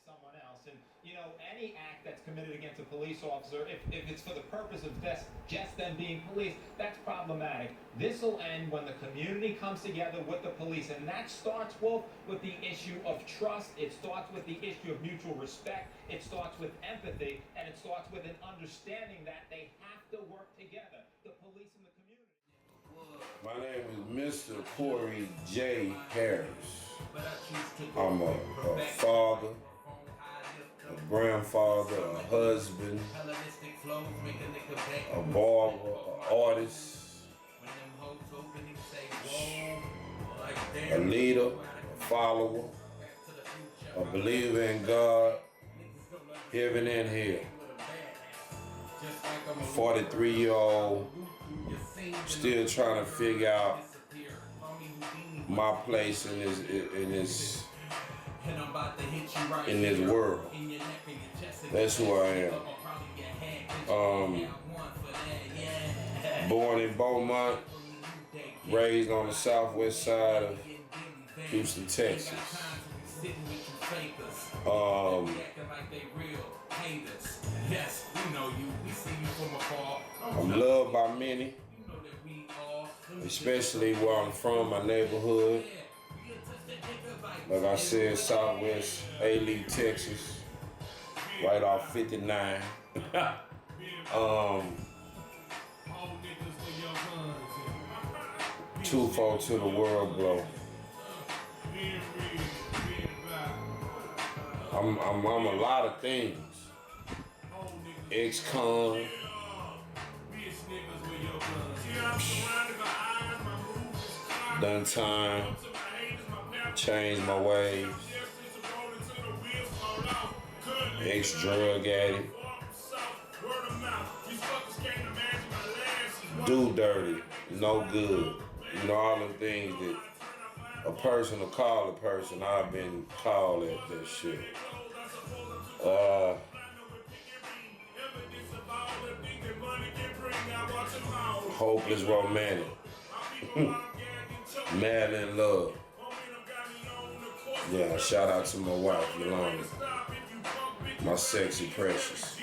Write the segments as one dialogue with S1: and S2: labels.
S1: someone else. And, you know, any act that's committed against a police officer, if it's for the purpose of just them being police, that's problematic. This will end when the community comes together with the police. And that starts, Wolf, with the issue of trust. It starts with the issue of mutual respect. It starts with empathy. And it starts with an understanding that they have to work together, the police and the community.
S2: My name is Mr. Corey J. Harris. I'm a father, a grandfather, a husband, a barber, an artist, a leader, a follower, a believer in God, heaven and hell. 43-year-old, still trying to figure out my place in this world. That's who I am. Born in Beaumont, raised on the southwest side of Houston, Texas. I'm loved by many, especially where I'm from, my neighborhood. Like I said, southwest A-League, Texas, right off 59. 2-4 to the world blow. I'm a lot of things. Ex-con. Done time. Changed my ways. Ex-drug addict. Do dirty. No good. You know, all the things that a person will call a person, I've been called at that shit. Hopeless romantic. Mad in love. Yeah, shout out to my wife, Yolanda. My sexy precious.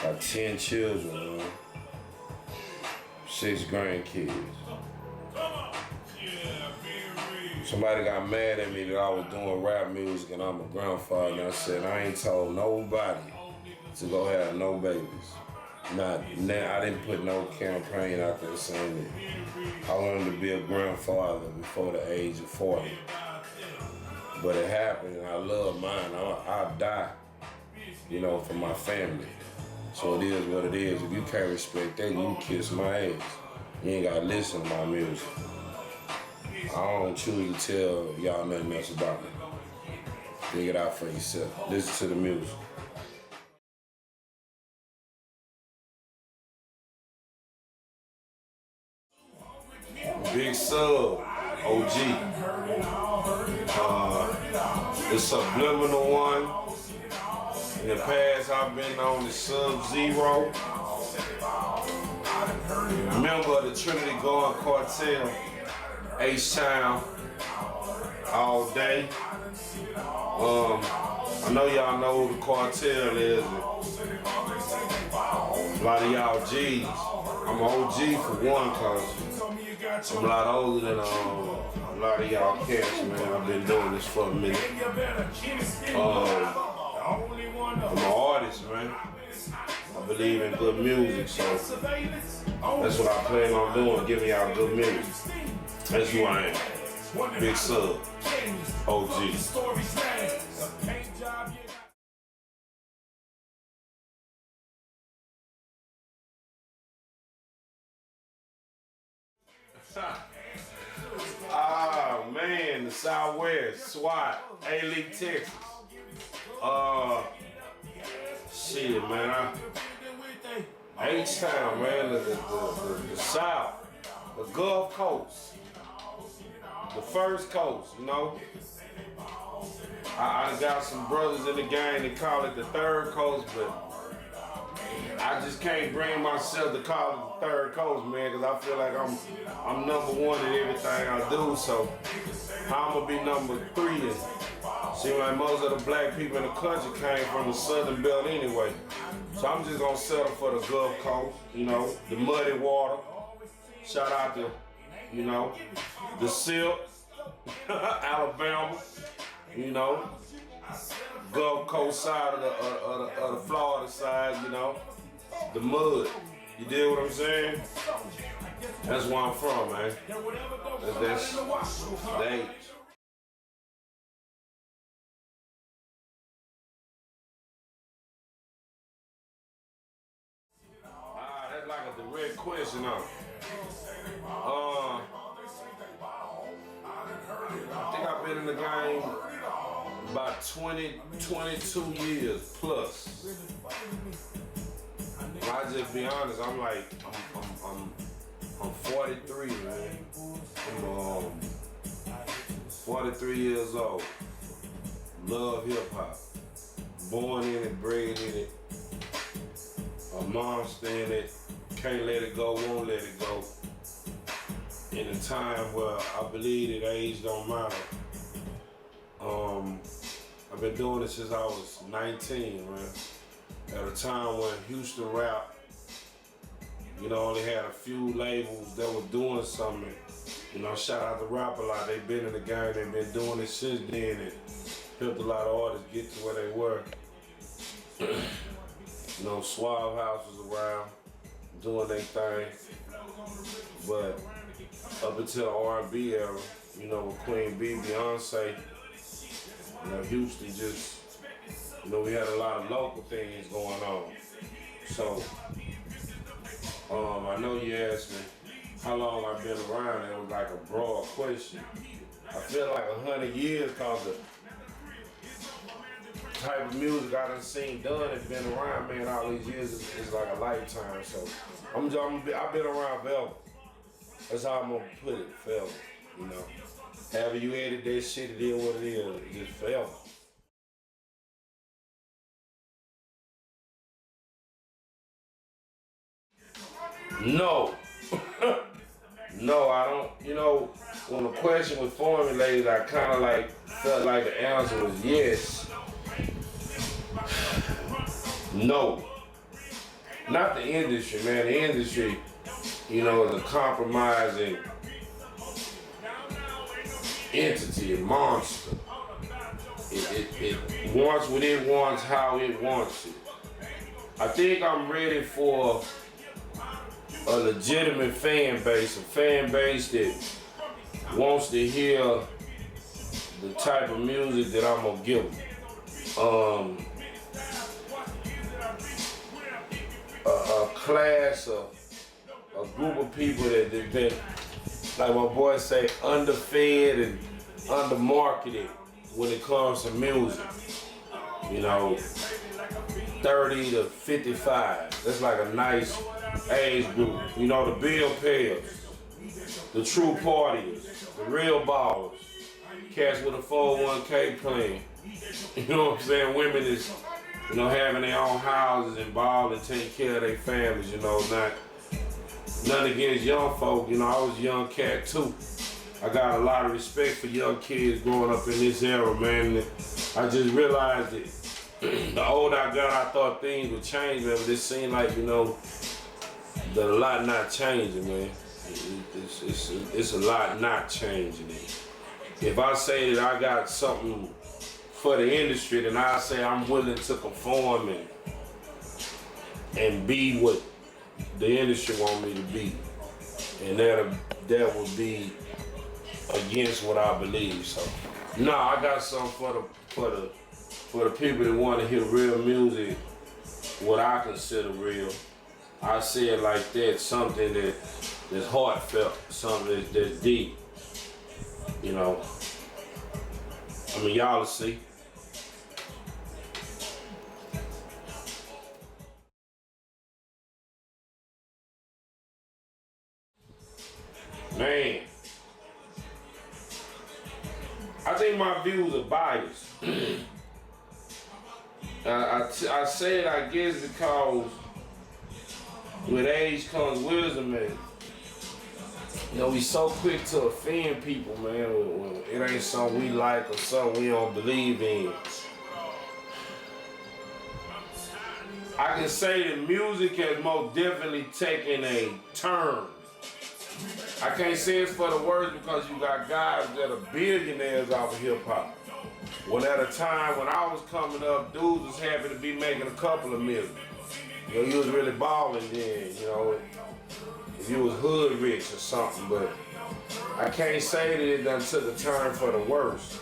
S2: Got 10 children, man. 6 grandkids. Somebody got mad at me that I was doing rap music and I'm a grandfather, and I said I ain't told nobody to go have no babies. Not now. I didn't put no campaign out there saying that I wanted to be a grandfather before the age of 40. But it happened, and I love mine. I'll die, you know, for my family. So it is what it is. If you can't respect that, you can kiss my ass. You ain't gotta listen to my music. I don't choose to tell y'all nothing else about me. Figure it out for yourself. Listen to the music. Big Sub, OG. The Subliminal one. In the past, I've been on the Sub-Zero. Member of the Trinity Guard Cartel. H-Town. All day. I know y'all know who the cartel is. A lot of y'all G's. I'm an OG for one, cause I'm a lot older than a lot of y'all cats, man. I've been doing this for a minute. I'm an artist, man. I believe in good music, so that's what I plan on doing, giving y'all good music. That's who I am. Big Sub, OG. Ah, man, the Southwest, SWAT, A-League, Texas. Shit, man, H-Town, man, the South, the Gulf Coast, the First Coast, you know. I got some brothers in the gang that call it the Third Coast, but I just can't bring myself to call it the third coast, man, because I feel like I'm number one in everything I do. So how I'm gonna be number three? And seems like most of the black people in the country came from the southern belt anyway. So I'm just gonna settle for the Gulf Coast, you know, the muddy water. Shout out to, you know, the silk, Alabama, you know, Gulf Coast side of the Florida side, you know, the mud. You dig what I'm saying? That's where I'm from, man. That's the age. That's like a direct question, huh? I think I've been in the game about 22 years plus. I just be honest, I'm 43, man. I'm 43 years old. Love hip hop. Born in it, bred in it. A monster in it. Can't let it go, won't let it go. In a time where I believe that age don't matter. I've been doing it since I was 19, man. At a time when Houston rap, you know, only had a few labels that were doing something. You know, shout out to Rap A Lot. They've been in the game, they've been doing it since then and helped a lot of artists get to where they were. You know, Suave House was around, doing their thing. But up until the R&B era, you know, with Queen B, Beyonce, you know, Houston just, you know, we had a lot of local things going on. So, I know you asked me how long I've been around. It was like a broad question. I feel like 100 years because the type of music I done seen done and been around, man, all these years is like a lifetime. So, I've been around forever. That's how I'm gonna put it, forever, you know. However you edit that shit, it is what it is, it's just forever. No. No, I don't, you know, when the question was formulated, I kind of like felt like the answer was yes. No. Not the industry, man. The industry, you know, is a compromising entity, a monster. It wants what it wants, how it wants it. I think I'm ready for a legitimate fan base, a fan base that wants to hear the type of music that I'm gonna give them. A class, a group of people that they've been, like my boys say, underfed and undermarketed when it comes to music. You know, 30 to 55. That's like a nice age group. You know, the bill payers, the true partiers, the real ballers, cats with a 401k plan. You know what I'm saying? Women is, you know, having their own houses and balling, taking care of their families, you know, nothing against young folk. You know, I was a young cat too. I got a lot of respect for young kids growing up in this era, man. I just realized that the older I got, I thought things would change, man, but it seemed like, you know, that a lot not changing, man. It's a lot not changing. If I say that I got something for the industry, then I say I'm willing to conform and be what the industry want me to be. And that would be against what I believe. So, no, I got something for the people that want to hear real music, what I consider real. I say it like that, something that's heartfelt, something that's deep. You know, I mean, y'all will see. Man, I think my views are biased. I say it, I guess, because with age comes wisdom, and you know, we so quick to offend people, man, when it ain't something we like or something we don't believe in. I can say that music has most definitely taken a turn. I can't say it's for the worse because you got guys that are billionaires off of hip hop. When at a time when I was coming up, dudes was happy to be making a couple of million. You know, you was really balling then, you know, if you was hood rich or something, but I can't say that it done took a turn for the worse.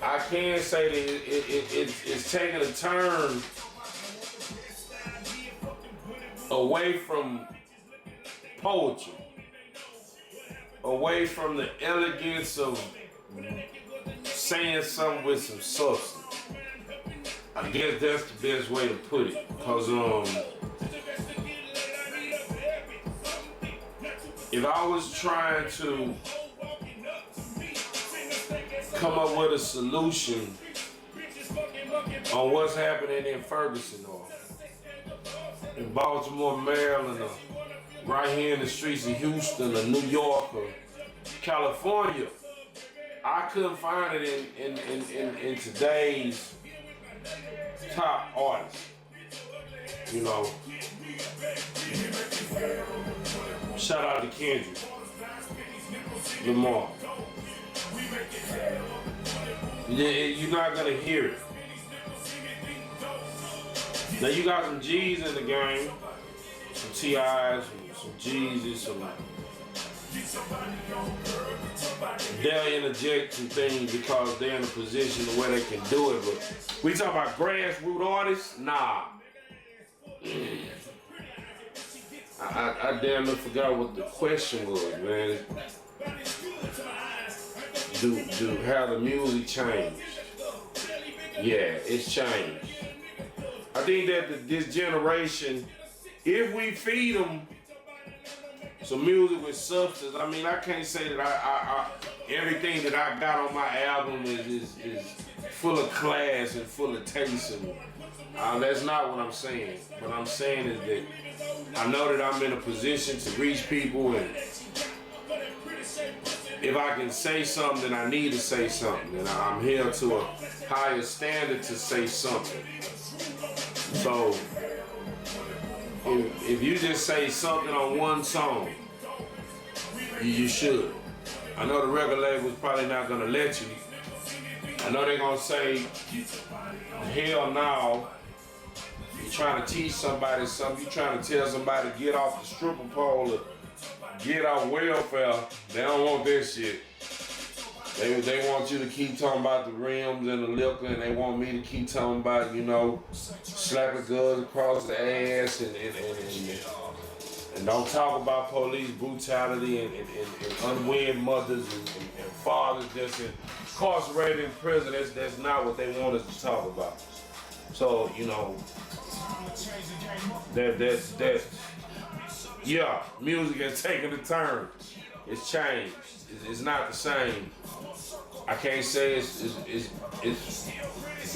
S2: I can say that it's taking a turn away from poetry, away from the elegance of saying something with some substance. I guess that's the best way to put it, because if I was trying to come up with a solution on what's happening in Ferguson or in Baltimore, Maryland, or right here in the streets of Houston or New York or California, I couldn't find it in today's top artists. You know, shout out to Kendrick Lamar. You're not gonna hear it. Now you got some G's in the game, some T.I.'s, some G's, some they'll interject some things because they're in a position where they can do it. But we talk about grassroots artists, nah. I damn near forgot what the question was, man. Do how the music changed? Yeah, it's changed. I think that this generation, if we feed them some music with substance, I mean, I can't say that I everything that I got on my album is full of class and full of taste, and that's not what I'm saying. What I'm saying is that I know that I'm in a position to reach people, and if I can say something, then I need to say something, and I'm held to a higher standard to say something. So if you just say something on one song, you should. I know the record label's probably not gonna let you. I know they're gonna say, hell no. You're trying to teach somebody something. You're trying to tell somebody to get off the stripper pole or get off welfare. They don't want that shit. They want you to keep talking about the rims and the liquor, and they want me to keep talking about, you know, slapping girls across the ass and don't talk about police brutality and unwed mothers and fathers that's incarcerated in prison. That's not what they want us to talk about. So, you know, yeah, music has taken a turn. It's changed. It's not the same. I can't say it's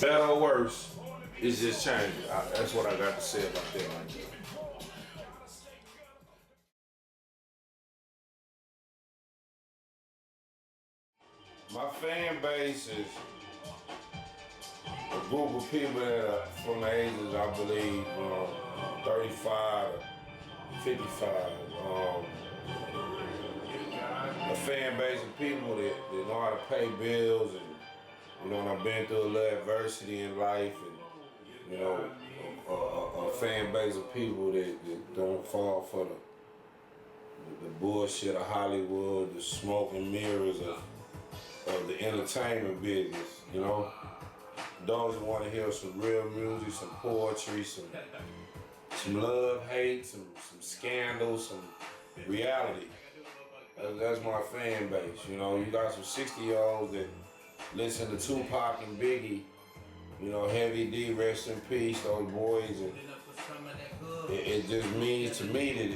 S2: better or worse. It's just changing. That's what I got to say about that right there. My fan base is a group of people that are from the ages, I believe, 35 to 55. A fan base of people that know how to pay bills, and, you know, I've been through a little adversity in life, and, you know, a fan base of people that don't fall for the bullshit of Hollywood, the smoke and mirrors of the entertainment business, you know. Those who want to hear some real music, some poetry, some love, hate, some scandals, some reality. That's my fan base, you know. You got some 60-year-olds that listen to Tupac and Biggie, you know, Heavy D, rest in peace, those boys. And it just means to me that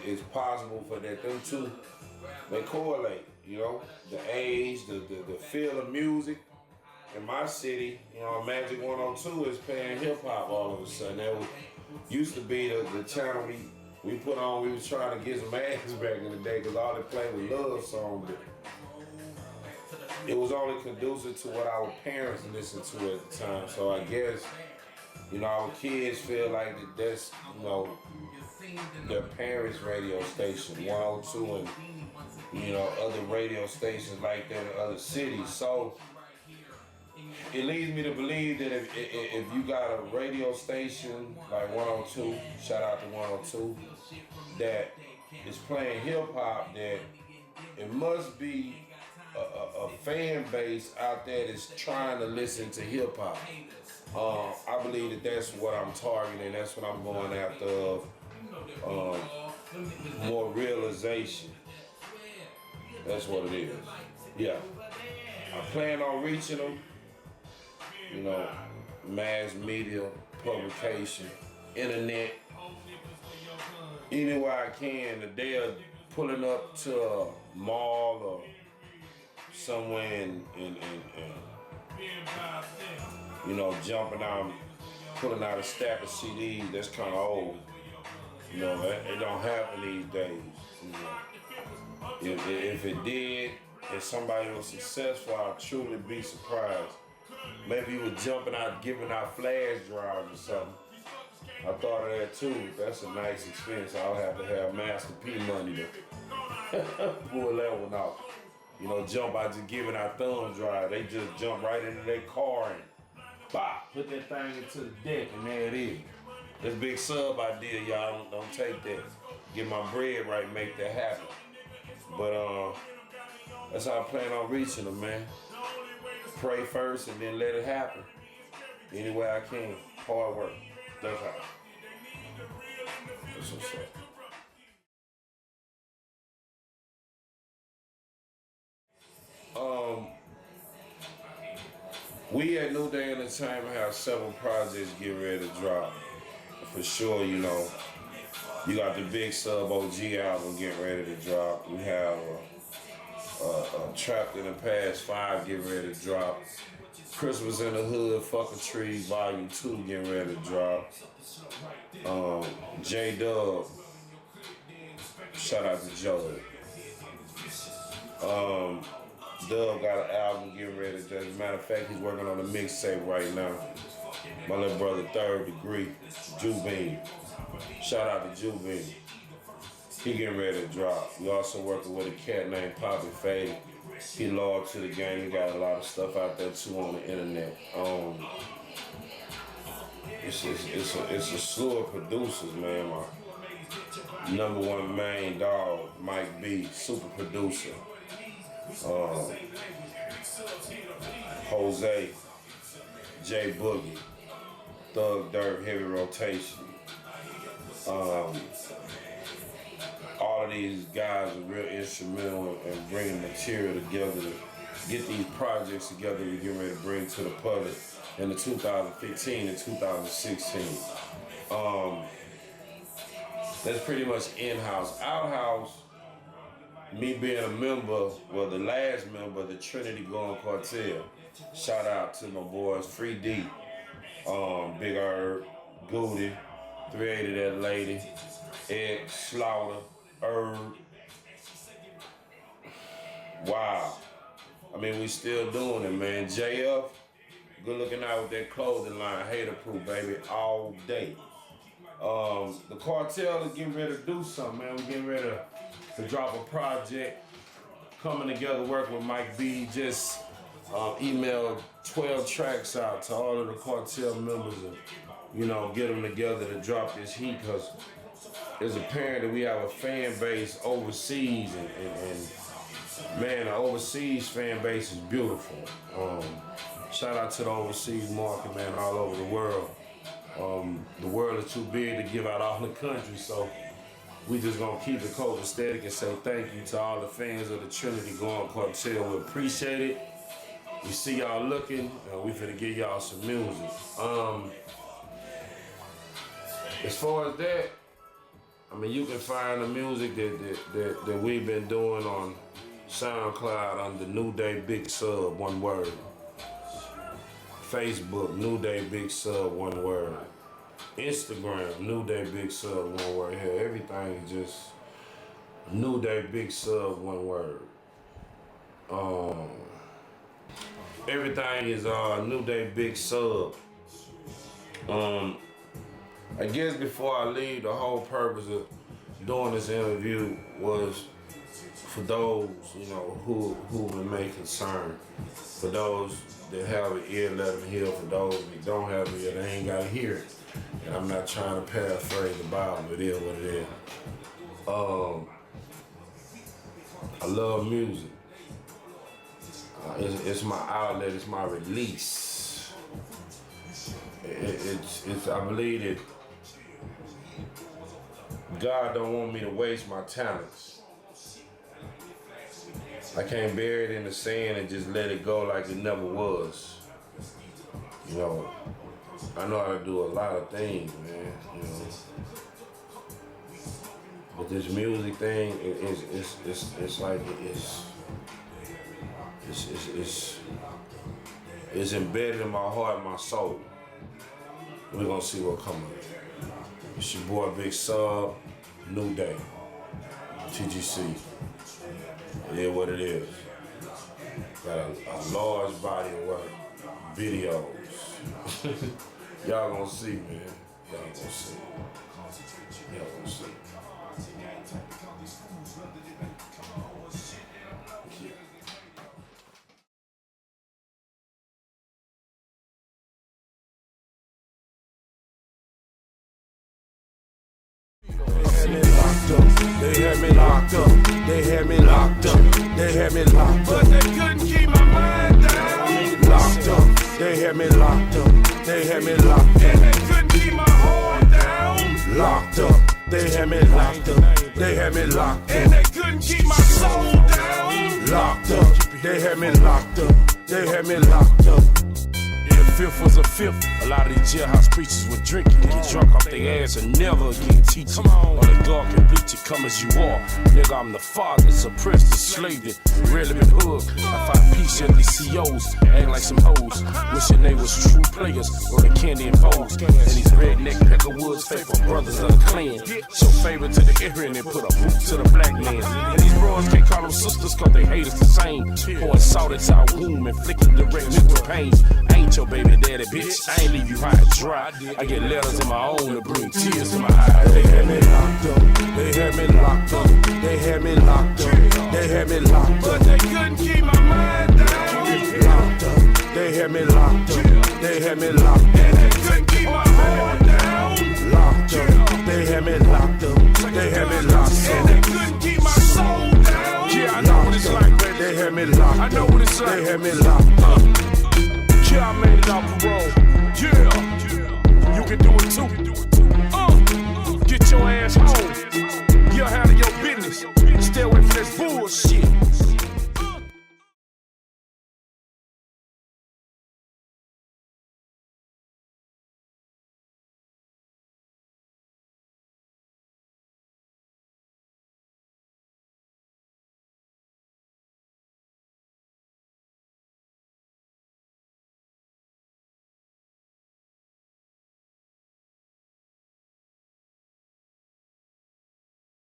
S2: it's possible for that them two, they correlate, you know. The age, the feel of music. In my city, you know, Magic 102 is playing hip hop all of a sudden. That used to be the channel we was trying to get some ass back in the day because all they played was love songs. But it was only conducive to what our parents listened to at the time. So I guess, our kids feel like that's, their parents' radio station, 102, and, other radio stations like that in other cities. So it leads me to believe that if you got a radio station like 102, shout out to 102, that is playing hip hop, that it must be a fan base out there that's trying to listen to hip hop. I believe that that's what I'm targeting. That's what I'm going after. More realization. That's what it is. Yeah. I plan on reaching them. Mass media, publication, internet, anywhere I can. The day of pulling up to a mall or somewhere and jumping out, pulling out a stack of CDs, that's kind of old. It don't happen these days. If it did, if somebody was successful, I'd truly be surprised. Maybe he was jumping out, giving out flash drives or something. I thought of that too. That's a nice expense. I'll have to have Master P money to pull that one off. Jump out just giving out thumb drive. They just jump right into their car and bop, put that thing into the deck, and there it is. This big sub idea, y'all. Don't take that. Get my bread right, make that happen. But that's how I plan on reaching them, man. Pray first and then let it happen. Any way I can. Hard work. That's how. That's what's up. We at New Day Entertainment have several projects getting ready to drop. For sure, you got the Big Sub OG album getting ready to drop. We have Trapped in the Past 5 getting ready to drop. Christmas in the Hood, Fuck a Tree, Volume 2 getting ready to drop. J-Dub, shout out to Joe. Dub got an album getting ready to drop. As a matter of fact, he's working on a mixtape right now. My little brother, Third Degree, Jubin. Shout out to Jubin. He getting ready to drop. We also working with a cat named Poppy Fade. He loyal to the game. He got a lot of stuff out there too on the internet. It's a slew of producers, man. My number one main dog, Mike B, super producer. Jose, J Boogie, Thug Dirt, Heavy Rotation. All of these guys are real instrumental in bringing material together to get these projects together we get ready to bring to the public in the 2015 and 2016. That's pretty much in-house. Out-house, me being a member, well, the last member of the Trinity Gone Cartel. Shout out to my boys, Free D, Big Herb, Goody, 380 That Lady, Ed Slaughter, Herb. Wow. I mean, we still doing it, man. JF, good looking out with that clothing line, Hater Proof, baby, all day. The cartel is getting ready to do something, man. We're getting ready to drop a project, coming together, working with Mike B. Just emailed 12 tracks out to all of the cartel members and, get them together to drop this heat, because it's apparent that we have a fan base overseas, and man, the overseas fan base is beautiful. Shout out to the overseas market, man, all over the world. The world is too big to give out all the country, so we just gonna keep it copacetic and say thank you to all the fans of the Trinity Gone Cartel. We appreciate it. We see y'all looking, and we finna give y'all some music. As far as that, I mean, you can find the music that we've been doing on SoundCloud under NEWDAY Big Sub, one word. Facebook, NEWDAY Big Sub, one word. Instagram, NEWDAY Big Sub, one word here. Everything is just NEWDAY Big Sub, one word. Everything is NEWDAY Big Sub. I guess before I leave, the whole purpose of doing this interview was for those, who may concern. For those that have an ear, let them hear. For those that don't have an ear, they ain't gotta hear it. And I'm not trying to paraphrase the Bible, it is what it is. I love music. It's my outlet, it's my release. I believe that God don't want me to waste my talents. I can't bury it in the sand and just let it go like it never was. I know how to do a lot of things, man. But this music thing, it's embedded in my heart and my soul. We're gonna see what comes of it. It's your boy Big Sub, NEWDAY, TGC. It is what it is. Got a large body of work, videos. Y'all gonna see, man. Y'all gonna see. Y'all gonna see.
S3: They had me locked up, they had me locked up, they had me locked up, but they couldn't keep my mind down. Locked up, they had me locked up, they had me locked up, and they couldn't keep my heart down. Locked up, they had me locked up, they had me locked up, and they couldn't keep my soul down. Locked up, they had me locked up, they had me locked up. Fifth was a fifth. A lot of these jailhouse preachers were drinking, get drunk off their ass and never again teaching. On the dark and bleach it, come as you are. Nigga, I'm the father, suppressed, enslaved, rarely been hooked. I find peace at these COs, act like some hoes. Wishing they was true players, or the candy and foes. And these redneck Peckerwoods, faithful brothers of the clan. Show favor to the ignorant and put a boot to the black man. And these bros can't call them sisters cause they hate us the same. Pouring salt into our womb, inflicting direct mental pain. I ain't your baby daddy, bitch. I ain't leave you high and dry. I get letters in my own to bring tears in my eyes. They had me locked up. They had me locked up. They had me locked up. They had me locked up. But they couldn't keep my mind down. Locked up. They had me locked up. They had me locked up. And they couldn't keep my heart down. Locked up. They had me locked up. They had me locked up. And they couldn't keep my soul down. Yeah, I know what it's like, baby. They had me locked up. I know what it's like. They had me locked up. Yeah, I made it out parole. Yeah, you can do it too. Get your ass home.